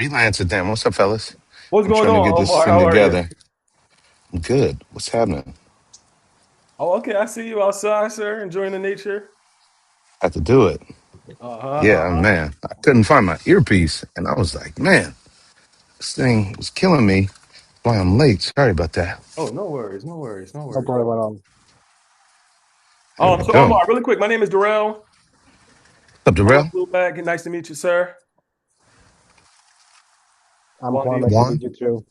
Freelancer, damn. What's up, fellas? What's I'm going trying to get on, this Omar? thing How are you? together. Good. What's happening? Oh, okay. I see you outside, sir, enjoying the nature. Had to do it. Uh-huh, Yeah, uh-huh. man. I couldn't find my earpiece, and I was like, man, this thing was killing me. Why I'm late? Sorry about that. Oh, no worries, no worries, no No worries. problem at all. There we So go. Omar, What's really quick, my name is Darrell. up, I'm a Darrell? blue bag. Nice to meet you, sir. I'm Juan Juan. D. Nice to Juan? meet you too.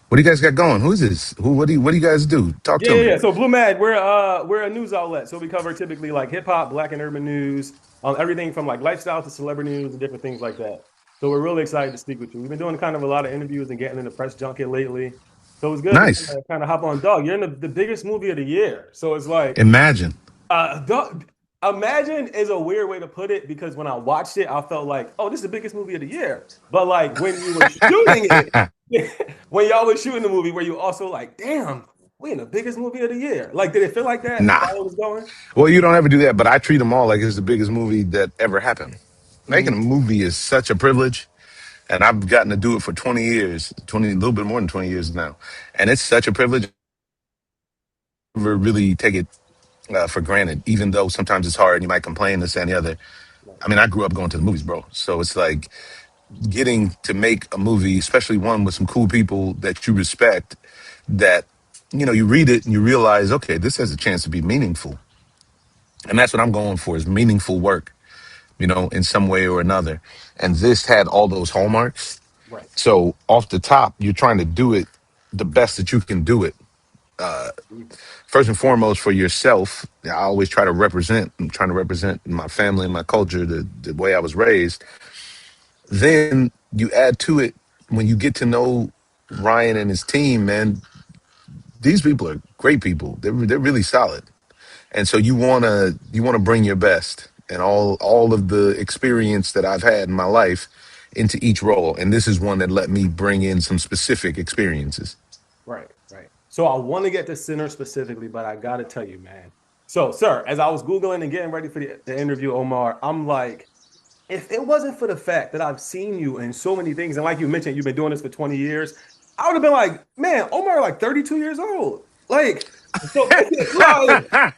What do you guys got going? Who is this? What do you guys do? Talk Yeah, to yeah, me. yeah. So Blue Mag, we're a news outlet. So we cover typically like hip hop, black and urban news, everything from like lifestyle to celebrity news and different things like that. So we're really excited to speak with you. We've been doing kind of a lot of interviews and getting in the press junket lately. So it's good to Nice. kind of hop on. Dog, you're in the biggest movie of the year. So it's like Imagine. Dog, imagine is a weird way to put it because when I watched it, I felt like, oh, this is the biggest movie of the year. But like when you were shooting it, when y'all was shooting the movie, were you also like, damn, we in the biggest movie of the year? Like, did it feel like that Nah. while it was going? Well, you don't ever do that, but I treat them all like it's the biggest movie that ever happened. Making a Mhm. movie is such a privilege. And I've gotten to do it for 20 years, 20, a little bit more than 20 years now. And it's such a privilege. I never really take it for granted, even though sometimes it's hard and you might complain, this and the other. I mean, I grew up going to the movies, bro. So it's like getting to make a movie, especially one with some cool people that you respect, that, you read it and you realize, okay, this has a chance to be meaningful. And that's what I'm going for is meaningful work, in some way or another. And this had all those hallmarks. Right. So off the top, you're trying to do it the best that you can do it. First and foremost, for yourself, I always try to represent. I'm trying to represent my family and my culture, the way I was raised. Then you add to it when you get to know Ryan and his team, man. These people are great people. They're really solid, and so you wanna bring your best and all of the experience that I've had in my life into each role. And this is one that let me bring in some specific experiences. Right, right. So I want to get to Sinner specifically, but I got to tell you, man. So, sir, as I was Googling and getting ready for the interview, Omar, I'm like, if it wasn't for the fact that I've seen you in so many things, and like you mentioned, you've been doing this for 20 years, I would have been like, man, Omar, like 32 years old. Like, so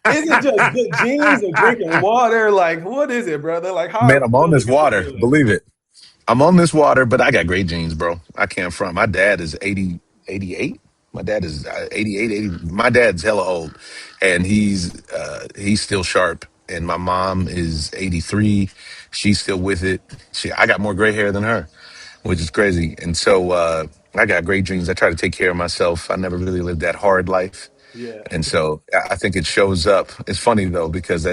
is it just good genes and drinking water? Like, what is it, brother? Like, how Man, are I'm you on able to this get this water. feeling? Believe it. I'm on this water, but I got great genes, bro. I can't front. My dad is 80, 88. My dad is 88, 80. My dad's hella old, and he's still sharp. And my mom is 83. She's still with it. I got more gray hair than her, which is crazy. And so I got great genes. I try to take care of myself. I never really lived that hard life. Yeah. And so I think it shows up. It's funny though, because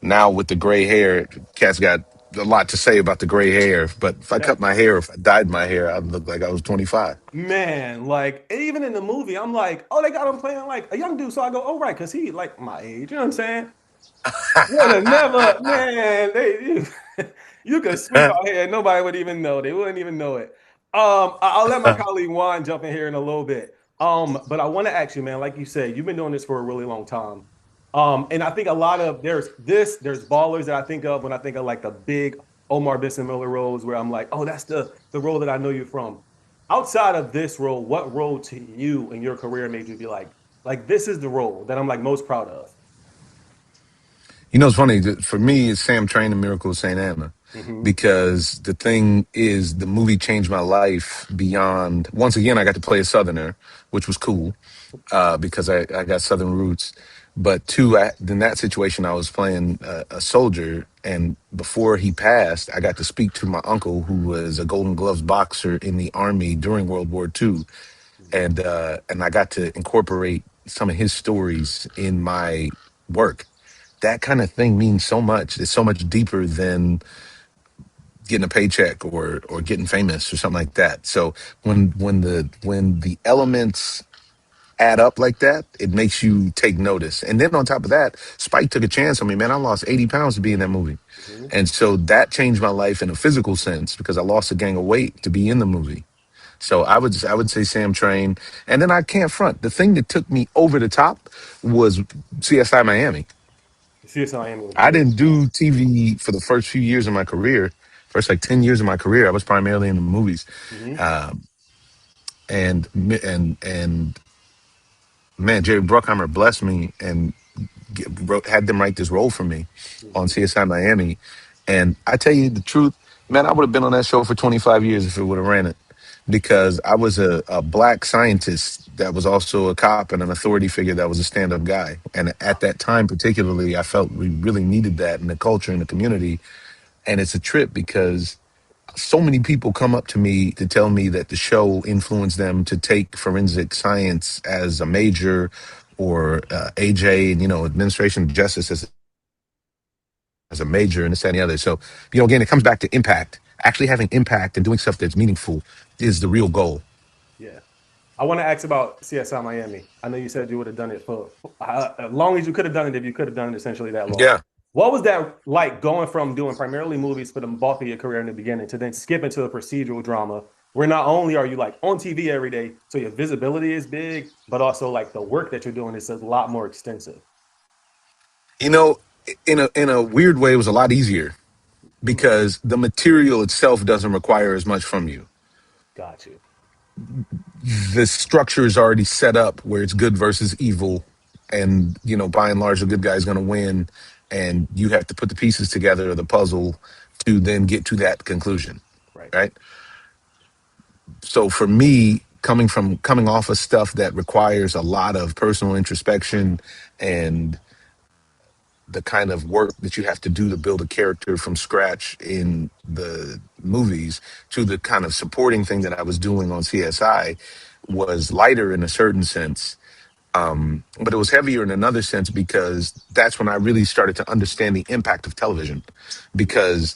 now with the gray hair, cats got a lot to say about the gray hair. But if I cut my hair, if I dyed my hair, I'd look like I was 25. Man, like even in the movie, I'm like, oh, they got him playing like a young dude. So I go, oh, right, because he like my age. You know what I'm saying? Would have never, man. You could sweep out here, and nobody would even know. They wouldn't even know it. I'll let my colleague Juan jump in here in a little bit. But I want to ask you, man, like you said, you've been doing this for a really long time. And I think a lot of there's ballers that I think of when I think of like the big Omar Benson Miller roles where I'm like, oh, that's the role that I know you from. Outside of this role, what role to you in your career made you be like this is the role that I'm like most proud of? It's funny. For me, it's Sam Train and Miracle of St. Anna. Hmm. Because the thing is, the movie changed my life beyond. Once again, I got to play a Southerner, which was cool because I got Southern roots. But two, in that situation, I was playing a soldier. And before he passed, I got to speak to my uncle, who was a Golden Gloves boxer in the Army during World War II. And I got to incorporate some of his stories in my work. That kind of thing means so much. It's so much deeper than getting a paycheck or getting famous or something like that. So when the elements add up like that, it makes you take notice. And then on top of that, Spike took a chance on me, man. I lost 80 pounds to be in that movie. Hmm. And so that changed my life in a physical sense because I lost a gang of weight to be in the movie. So I would say Sam Train. And then I can't front. The thing that took me over the top was CSI Miami. CSI Miami was I great. didn't do TV for the first few years of my career. first like 10 years of my career, I was primarily in the movies. Hmm. Um, and man, Jerry Bruckheimer blessed me and had them write this role for me on Hmm. CSI Miami. And I tell you the truth, man, I would have been on that show for 25 years if it would have ran it, because I was a black scientist that was also a cop and an authority figure that was a stand up guy. And at that time, particularly, I felt we really needed that in the culture and the community. And it's a trip because so many people come up to me to tell me that the show influenced them to take forensic science as a major, or AJ, administration of justice as a major, and this, that, and the other. So, again, it comes back to impact. Actually having impact and doing stuff that's meaningful is the real goal. Yeah. I want to ask about CSI Miami. I know you said you would have done it for as long as you could have done it if you could have done it essentially that long. Yeah. What was that like going from doing primarily movies for the bulk of your career in the beginning to then skip into a procedural drama where not only are you like on TV every day, so your visibility is big, but also like the work that you're doing is a lot more extensive. You know, in a weird way, it was a lot easier Mm, because the material itself doesn't require as much from you. got you. The structure is already set up where it's good versus evil, and by and large the good guy is going to win, and you have to put the pieces together of the puzzle to then get to that conclusion, Right. right? So for me, coming off of stuff that requires a lot of personal introspection and the kind of work that you have to do to build a character from scratch in the movies, to the kind of supporting thing that I was doing on CSI, was lighter in a certain sense. But it was heavier in another sense because that's when I really started to understand the impact of television, Mhm. because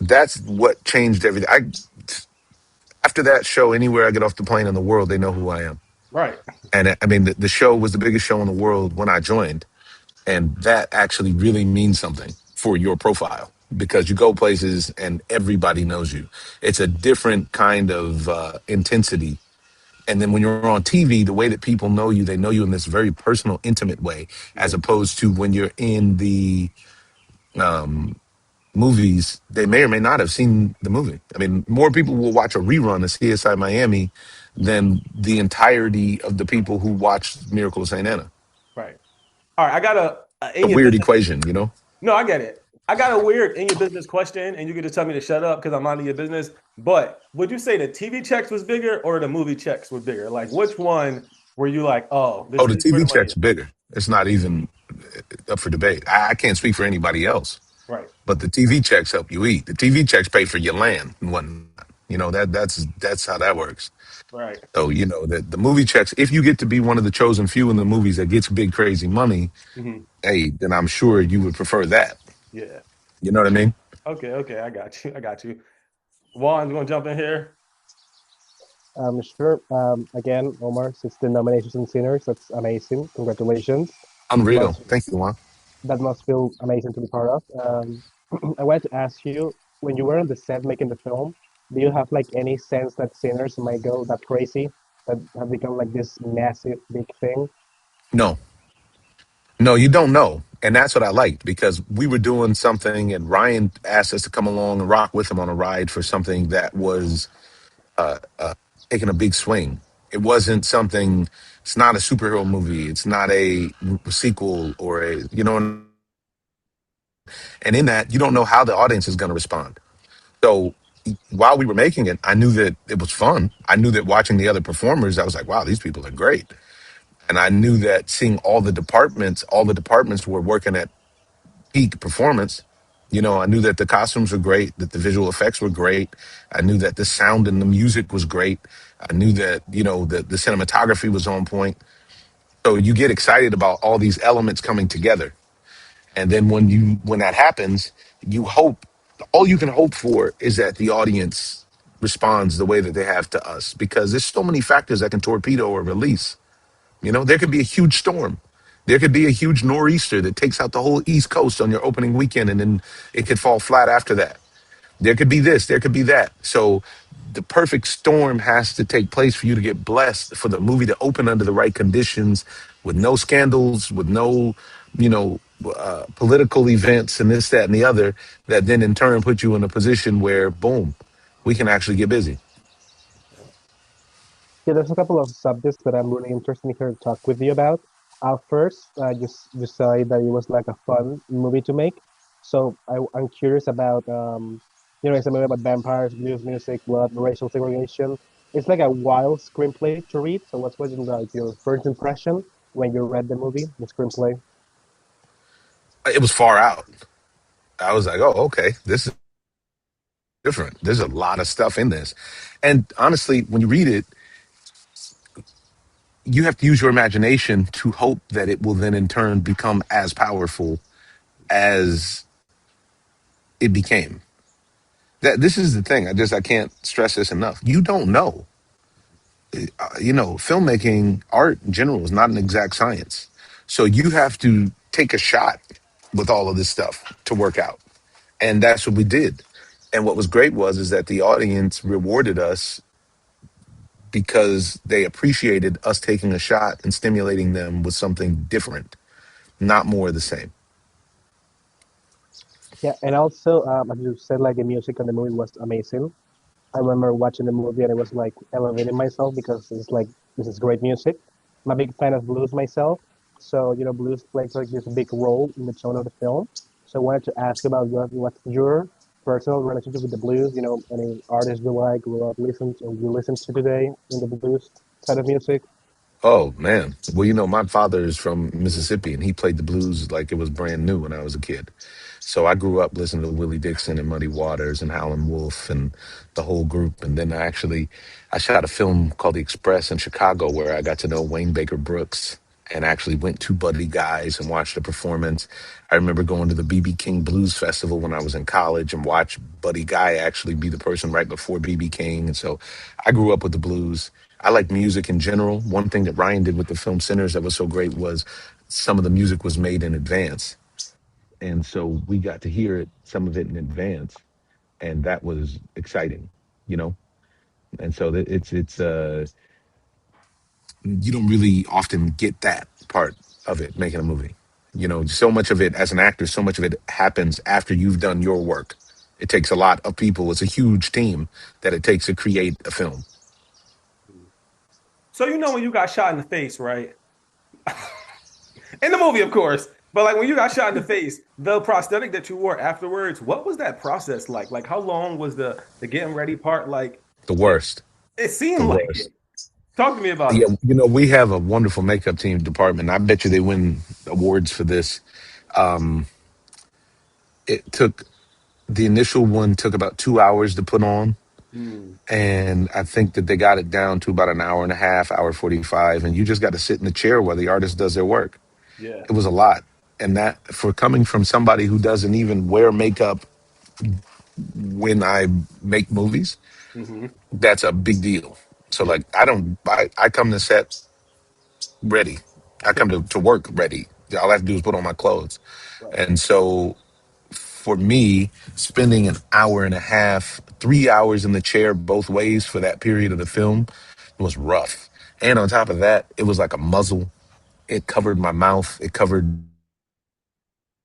that's what changed everything. After that show, anywhere I get off the plane in the world, they know who I am. Right. And I mean, the show was the biggest show in the world when I joined. And that actually really means something for your profile, because you go places and everybody knows you. It's a different kind of intensity. And then when you're on TV, the way that people know you, they know you in this very personal, intimate way, as Yeah. opposed to when you're in the movies, they may or may not have seen the movie. I mean, more people will watch a rerun of CSI Miami than the entirety of the people who watched Miracle of St. Anna. Right. All right. I got a A in your weird business. equation. No, I get it. I got a weird in your business question, and you can just tell me to shut up because I'm minding your business. But would you say the TV checks was bigger or the movie checks were bigger? Like, which one were you like, oh, Oh, the this is where TV the money check's is? bigger. It's not even up for debate. I can't speak for anybody else, Right, but the TV checks help you eat. The TV checks pay for your land and whatnot. That's how that works. right. So the movie checks. If you get to be one of the chosen few in the movies that gets big crazy money, Hmm. hey, then I'm sure you would prefer that. Yeah. You know what I mean? Okay, okay. I got you. I got you. Juan, you want to jump in here? Sure. Again, Omar, 16 nominations and sinners. That's amazing. Congratulations. Unreal. Must Thank you, Juan. that must feel amazing to be part of. I wanted to ask you, when you were on the set making the film, do you have like any sense that sinners might go that crazy, that have become like this massive big thing? No, no, you don't know. And that's what I liked, because we were doing something and Ryan asked us to come along and rock with him on a ride for something that was taking a big swing. It wasn't something, it's not a superhero movie. It's not a sequel or and in that, you don't know how the audience is going to respond. So while we were making it, I knew that it was fun. I knew that watching the other performers, I was like, wow, these people are great. And I knew that seeing all the departments were working at peak performance. I knew that the costumes were great, that the visual effects were great. I knew that the sound and the music was great. I knew that, the cinematography was on point. So you get excited about all these elements coming together. And then when that happens, you hope all you can hope for is that the audience responds the way that they have to us, because there's so many factors that can torpedo a release. There could be a huge storm. There could be a huge nor'easter that takes out the whole East Coast on your opening weekend, and then it could fall flat after that. There could be this, there could be that. So the perfect storm has to take place for you to get blessed, for the movie to open under the right conditions, with no scandals, with no, political events and this, that, and the other, that then in turn put you in a position where, boom, we can actually get busy. Yeah, there's a couple of subjects that I'm really interested in here to talk with you about. First, just say that it was like a fun movie to make. So I'm curious about it's a movie about vampires, blues music, blood, racial segregation. It's like a wild screenplay to read. So what's like your first impression when you read the movie, the screenplay? It was far out. I was like, oh, okay, this is different. There's a lot of stuff in this. And honestly, when you read it, you have to use your imagination to hope that it will then in turn become as powerful as it became. That this is the thing. I can't stress this enough. You don't know. Filmmaking, art in general is not an exact science. So you have to take a shot with all of this stuff to work out. And that's what we did. And what was great was is that the audience rewarded us because they appreciated us taking a shot and stimulating them with something different, not more of the same. Yeah, and also as you said, like the music on the movie was amazing. I remember watching the movie and it was like elevating myself because it's like this is great music. I'm a big fan of blues myself, so blues plays like this big role in the tone of the film. So I wanted to ask about what's your personal relationship with the blues. Any artists you like, grew up you listen to today in the blues side of music. Oh man. Well, my father is from Mississippi and he played the blues like it was brand new when I was a kid. So I grew up listening to Willie Dixon and Muddy Waters and Howlin' Wolf and the whole group. And then I shot a film called The Express in Chicago where I got to know Wayne Baker Brooks and actually went to Buddy Guy's and watched a performance. I remember going to the BB King Blues Festival when I was in college and watched Buddy Guy actually be the person right before BB King. And so I grew up with the blues. I like music in general. One thing that Ryan did with the film Sinners that was so great was some of the music was made in advance. And so we got to hear it, some of it in advance. And that was exciting, you know? And so it's you don't really often get that part of it making a movie. So much of it as an actor, so much of it happens after you've done your work. It takes a lot of people. It's a huge team that it takes to create a film. So when you got shot in the face, right? In the movie, of course. But like when you got shot in the face, the prosthetic that you wore afterwards, what was that process like? Like how long was the getting ready part? Like The it, worst. it The seemed like worst. it. Talk to me about Yeah, it. we have a wonderful makeup team department. I bet you they win awards for this. Um, it took the initial one took about 2 hours to put on, Hmm. and I think that they got it down to about an hour and a half, hour 45, and you just got to sit in the chair while the artist does their work. Yeah. It was a lot, and that for coming from somebody who doesn't even wear makeup when I make movies, Hmm. that's a big deal. So Yeah. like I come to set ready. I come to work ready. All I have to do is put on my clothes. Right. And so for me, spending an hour and a half, 3 hours in the chair both ways for that period of the film was rough. And on top of that, it was like a muzzle. It covered my mouth. It covered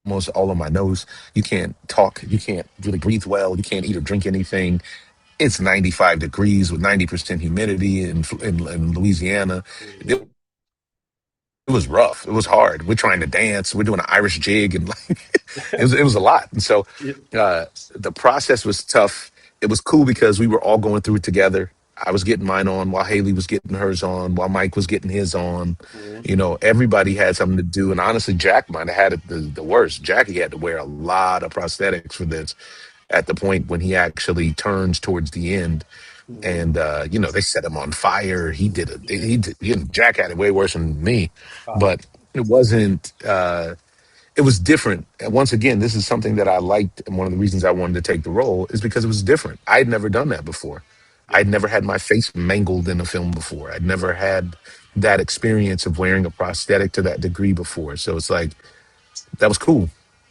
almost all of my nose. You can't talk. You can't really breathe well. You can't eat or drink anything. It's 95 degrees with 90% humidity in Louisiana. Mhm. It was rough. It was hard. We're trying to dance. We're doing an Irish jig, and like it was a lot. And so Yeah. the process was tough. It was cool because we were all going through it together. I was getting mine on while Haley was getting hers on, while Mike was getting his on. Mhm. Everybody had something to do. And honestly, Jack might have had it the worst. Jackie had to wear a lot of prosthetics for this at the point when he actually turns towards the end Mhm. and they set him on fire. He did it. Yeah. Jack had it way worse than me, Uh, but it wasn't. It was different. And once again, this is something that I liked, and one of the reasons I wanted to take the role is because it was different. I had never done that before. yeah. I'd never had my face mangled in a film before. I'd never had that experience of wearing a prosthetic to that degree before. So it's like that was cool.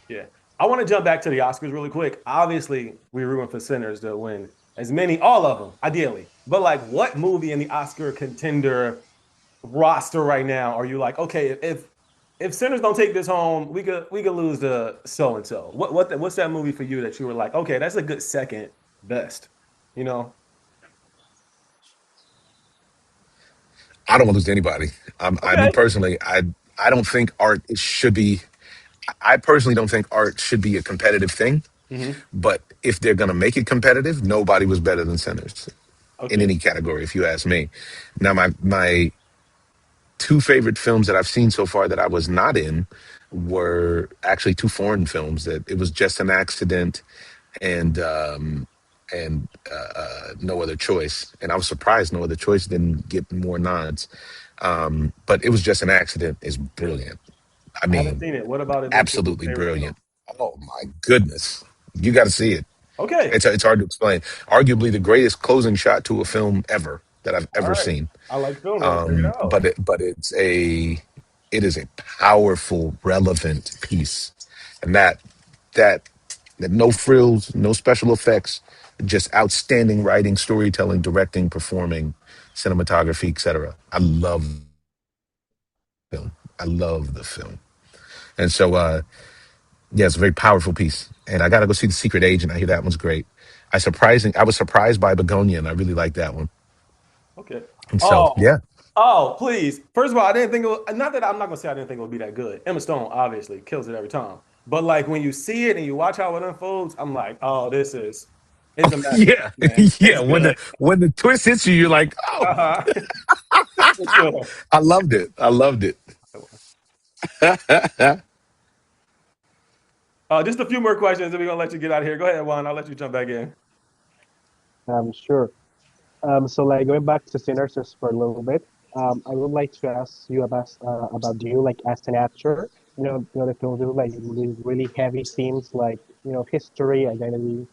Yeah. I want to jump back to the Oscars really quick. Obviously, we're rooting for Sinners to win as many, all of them, ideally. But like, what movie in the Oscar contender roster right now are you like, okay, if if Sinners don't take this home, we could lose to so and so. What's that movie for you that you were like, okay, that's a good second best, you know? I don't want to lose to anybody. I me Okay. personally, I don't think art should be. I personally don't think art should be a competitive thing. Hmm. But if they're going to make it competitive, nobody was better than Sinners in Okay. any category, if you ask me. Now, my two favorite films that I've seen so far that I was not in were actually two foreign films. That it was just an accident and no other choice. And I was surprised no other choice didn't get more nods. But it was just an accident is brilliant. I I haven't mean, seen it. What about it makes it your absolutely favorite film? brilliant. Oh my goodness, you got to see it. Okay. It's hard to explain. Arguably the greatest closing shot to a film ever that I've All ever right. seen. I like films. I'm gonna check it out. But it is a powerful, relevant piece, and that that no frills, no special effects, just outstanding writing, storytelling, directing, performing, cinematography, etc. I love the film. I love the film, and so yeah, it's a very powerful piece. And I got to go see The Secret Agent. I hear that one's great. I was surprised by Begonia, and I really like that one. Okay. And so, Oh, yeah. oh, please. First of all, I didn't think it was, not that I'm not gonna say I didn't think it would be that good. Emma Stone obviously kills it every time. But like when you see it and you watch how it unfolds, I'm like, oh, it's a Yeah. masterpiece, man. Yeah. It's good. When the twist hits you, you're like, oh, Uh-huh. For sure. I loved it. I loved it. Just a few more questions, and we're gonna let you get out of here. Go ahead, Juan. I'll let you jump back in. Sure. So like going back to Sinners just for a little bit, I would like to ask you about you like as an actor. The films with like really heavy themes like history, identity,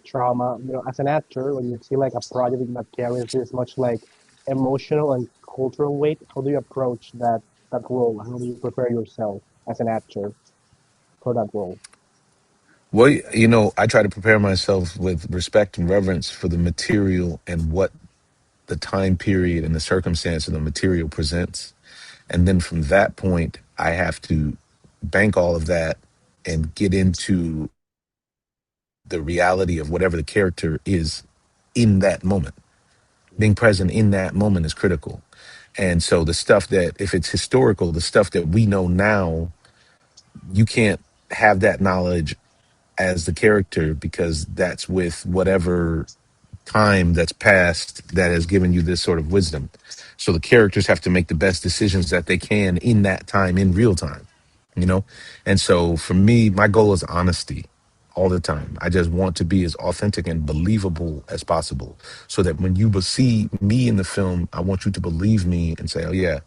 trauma. As an actor, when you see like a project that carries this much like emotional and cultural weight, how do you approach that role? How do you prepare yourself as an actor for that role? Well, I try to prepare myself with respect and reverence for the material and what the time period and the circumstance of the material presents. And then from that point, I have to bank all of that and get into the reality of whatever the character is in that moment. Being present in that moment is critical. And so the stuff that, if it's historical, the stuff that we know now, you can't have that knowledge as the character because that's with whatever time that's passed that has given you this sort of wisdom. So the characters have to make the best decisions that they can in that time, in real time, you know? And so for me, my goal is honesty all the time. I just want to be as authentic and believable as possible so that when you will see me in the film, I want you to believe me and say, oh, yeah,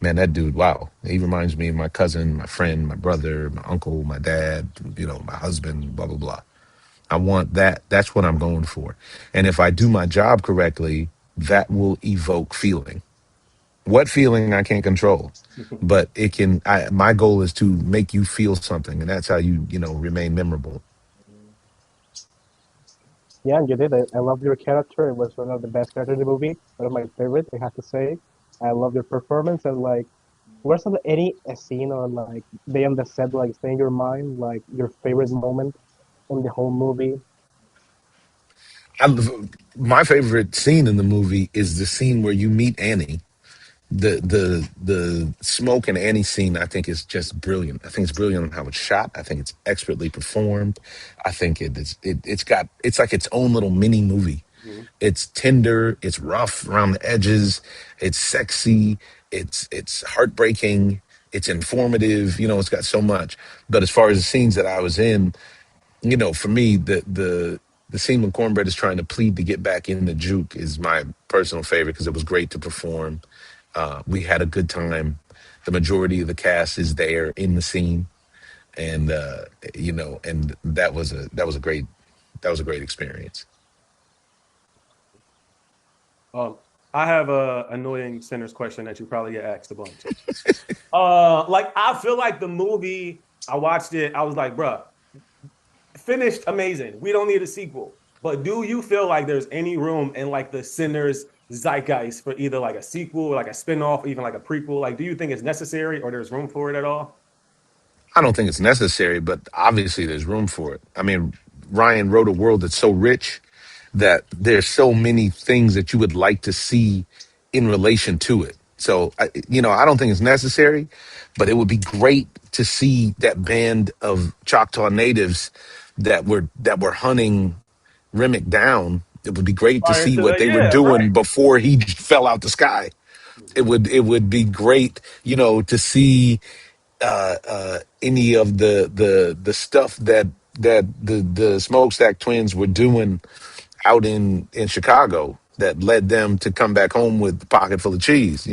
man, that dude, wow. He reminds me of my cousin, my friend, my brother, my uncle, my dad, my husband, blah, blah, blah. I want that. That's what I'm going for. And if I do my job correctly, that will evoke feeling. What feeling I can't control, but it can. My goal is to make you feel something, and that's how you remain memorable. Yeah, and you did it. I love your character. It was one of the best characters in the movie. One of my favorites, I have to say. I love your performance and like, was there any a scene or like day on the set like stay in your mind, like your favorite moment in the whole movie? I, my favorite scene in the movie is the scene where you meet Annie. The Smoke and Annie scene I think is just brilliant. I think it's brilliant on how it's shot. I think it's expertly performed. I think it's like its own little mini movie. Mhm. It's tender, it's rough around the edges, it's sexy, it's heartbreaking, it's informative, it's got so much. But as far as the scenes that I was in, for me, the scene when Cornbread is trying to plead to get back in the juke is my personal favorite because it was great to perform. We had a good time. The majority of the cast is there in the scene, and and that was a great experience. Um, I have a annoying sinners question that you probably get asked a bunch. Like I feel like the movie, I watched it, I was like, bruh, finished amazing. We don't need a sequel. But do you feel like there's any room in like the Sinners zeitgeist for either like a sequel, or like a spinoff, or even like a prequel? Like, do you think it's necessary or there's room for it at all? I don't think it's necessary, but obviously there's room for it. I mean, Ryan wrote a world that's so rich that there's so many things that you would like to see in relation to it. So, I don't think it's necessary, but it would be great to see that band of Choctaw natives that were hunting Remick down. It would be great to Prior see to what that, they were yeah, right. doing before he fell out the sky. It would be great, to see any of the stuff that the Smokestack twins were doing out in Chicago that led them to come back home with a pocket full of cheese.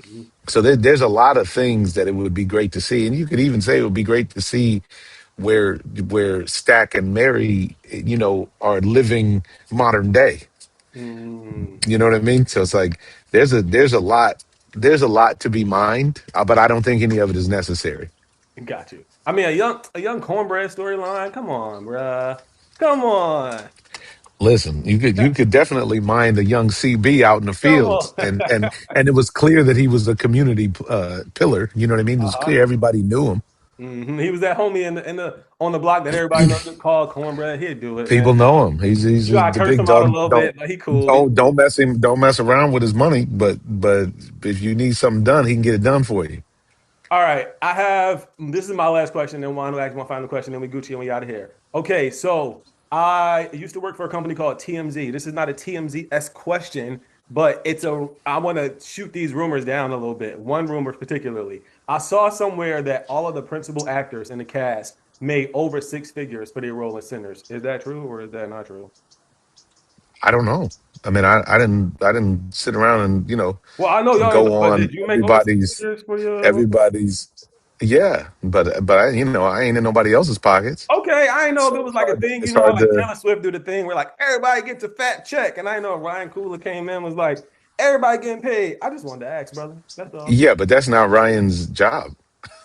Mhm. So there's a lot of things that it would be great to see, and you could even say it would be great to see where Stack and Mary, are living modern day. Mm, You know what I mean? So it's like there's a lot to be mined, but I don't think any of it is necessary. got you. I mean, a young cornbread storyline. Come on, bruh. Come on. Listen, you could definitely mine the young CB out in the Come fields, on. and it was clear that he was a community pillar. You know what I mean? It was Uh-huh. clear everybody knew him. He was that homie in the on the block that everybody knows is called cornbread. He'd do it, man. People know him. He's You gotta the curse big him out a dog. little Don't bit, but he cool. He don't cool. mess around with his money. But if you need something done, he can get it done for you. All right, this is my last question, then Juan will ask my final question, then we Gucci and we out of here. Okay, so I used to work for a company called TMZ. This is not a TMZ-esque question, but I want to shoot these rumors down a little bit. One rumor particularly. I saw somewhere that all of the principal actors in the cast made over six figures for their role in Sinners. Is that true or is that not true? I don't know. I mean, I didn't sit around and Well, I know y'all ain't, go but on did you make over six everybody's figures for your role? everybody's. Yeah, but I ain't in nobody else's pockets, Okay, I ain't know if so it was it's like a hard. thing. You It's know how hard like to. Taylor Swift do the thing where like everybody gets a fat check, and I know Ryan Coogler came in and was like everybody getting paid. I just wanted to ask, brother. That's all. Yeah, but that's not Ryan's job.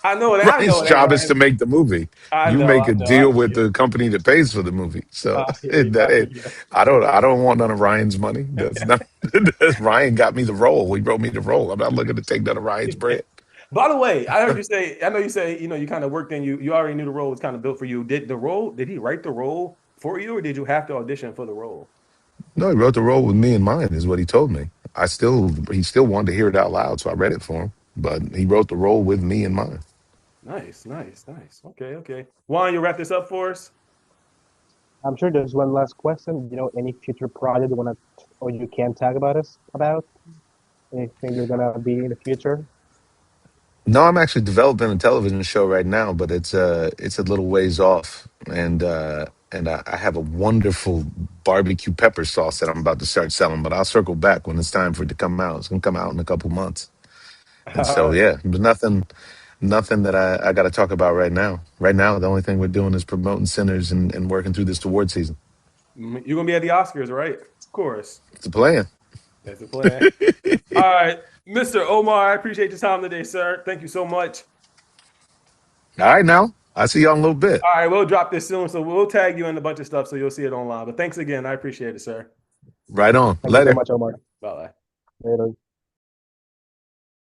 I know it. I Ryan's know it ain't job is to Ryan. make the movie. I You know. make I a know. I deal hear with you. the company that pays for the movie. So I hear you. I hear you. I don't want none of Ryan's money. That's not. Ryan got me the role. He wrote me the role. I'm not looking to take none of Ryan's bread. By the way, I heard you say. I know you say. You kind of worked in. You already knew the role was kind of built for you. Did the role? Did he write the role for you, or did you have to audition for the role? No, he wrote the role with me in mind, is what he told me. He still wanted to hear it out loud, so I read it for him. But he wrote the role with me in mind. Nice, nice, nice. Okay, okay. Juan, you wrap this up for us. I'm sure there's one last question. Any future project you wanna or you can talk about us about? Anything you're gonna be in the future? No, I'm actually developing a television show right now, but it's a little ways off, and I have a wonderful barbecue pepper sauce that I'm about to start selling. But I'll circle back when it's time for it to come out. It's gonna come out in a couple months, All and so right. yeah, but nothing that I got to talk about right now. Right now, the only thing we're doing is promoting Sinners and working through this award season. You're gonna be at the Oscars, right? Of course. It's a plan. That's the plan. All right, Mr. Omar, I appreciate your time today, sir. Thank you so much. All right, now I see y'all in a little bit. All right, we'll drop this soon, so we'll tag you in a bunch of stuff so you'll see it online. But thanks again. I appreciate it, sir. Right on. Thank you so Later. much, Omar. Bye. Later.